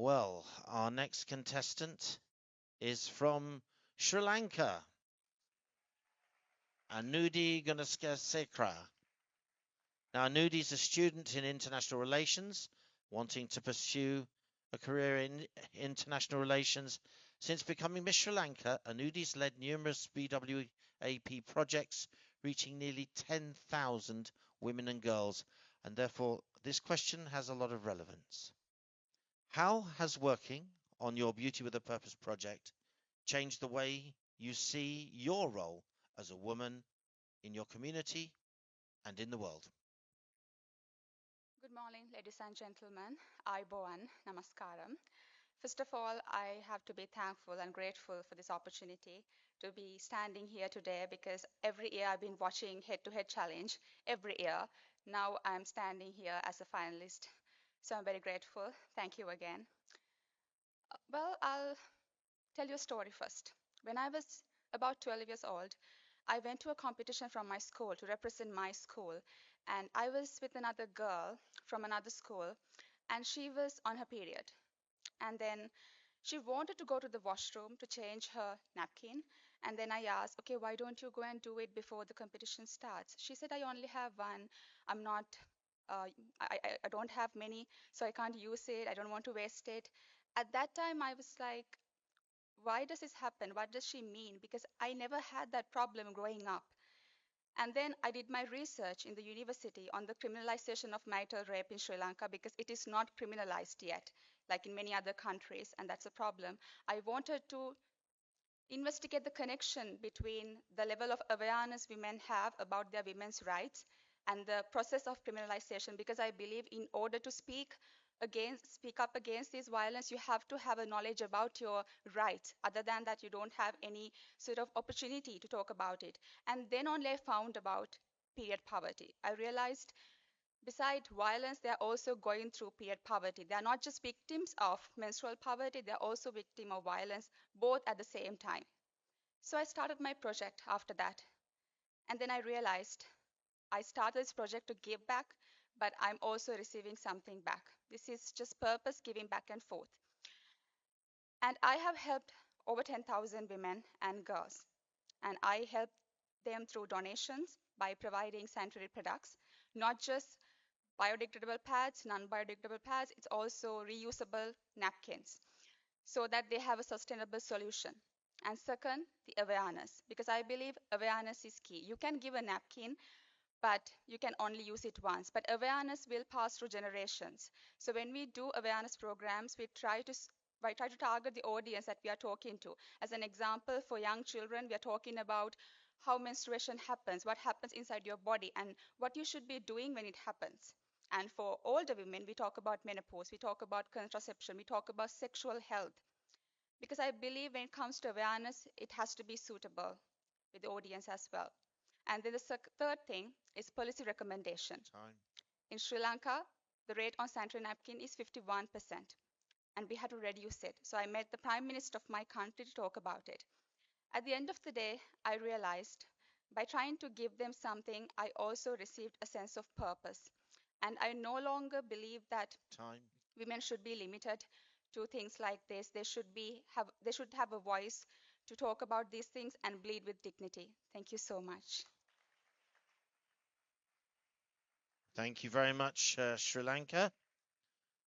Well, our next contestant is from Sri Lanka, Anudhi Gunasekara. Now, Anudhi is a student in international relations, wanting to pursue a career in international relations. Since becoming Miss Sri Lanka, Anudhi's led numerous BWAP projects, reaching nearly 10,000 women and girls, and therefore this question has a lot of relevance. How has working on your Beauty with a Purpose project changed the way you see your role as a woman in your community and in the world? Good morning, ladies and gentlemen. Aibowan, Namaskaram. First of all, I have to be thankful and grateful for this opportunity to be standing here today because every year I've been watching Head to Head Challenge every year. Now I'm standing here as a finalist. So I'm very grateful. Thank you again. Well, I'll tell you a story first. When I was about 12 years old, I went to a competition from my school to represent my school, and I was with another girl from another school, and she was on her period. And then she wanted to go to the washroom to change her napkin. And then I asked, okay, why don't you go and do it before the competition starts? She said, I only have one. I'm not, I don't have many, so I can't use it. I don't want to waste it. At that time, I was like, why does this happen? What does she mean? Because I never had that problem growing up. And then I did my research in the university on the criminalization of marital rape in Sri Lanka because it is not criminalized yet, like in many other countries, and that's a problem. I wanted to investigate the connection between the level of awareness women have about their women's rights and the process of criminalization because I believe in order to speak up against this violence, you have to have a knowledge about your rights. Other than that, you don't have any sort of opportunity to talk about it. And then only I found about period poverty. I realized besides violence, they are also going through period poverty. They are not just victims of menstrual poverty, they are also victims of violence, both at the same time. So I started my project after that. And then I realized I started this project to give back, but I'm also receiving something back. This is just purpose giving back and forth. And I have helped over 10,000 women and girls. And I help them through donations by providing sanitary products, not just biodegradable pads, non-biodegradable pads, it's also reusable napkins so that they have a sustainable solution. And second, the awareness, because I believe awareness is key. You can give a napkin, but you can only use it once. But awareness will pass through generations. So when we do awareness programs, we try to target the audience that we are talking to. As an example, for young children, we are talking about how menstruation happens, what happens inside your body, and what you should be doing when it happens. And for older women, we talk about menopause, we talk about contraception, we talk about sexual health. Because I believe when it comes to awareness, it has to be suitable with the audience as well. And then the third thing is policy recommendation. Time. In Sri Lanka, the rate on sanitary napkin is 51%, and we had to reduce it. So I met the Prime Minister of my country to talk about it. At the end of the day, I realized by trying to give them something, I also received a sense of purpose. And I no longer believe that Time. women should be limited to things like this. They should have a voice to talk about these things and bleed with dignity. Thank you so much. Thank you very much, Sri Lanka.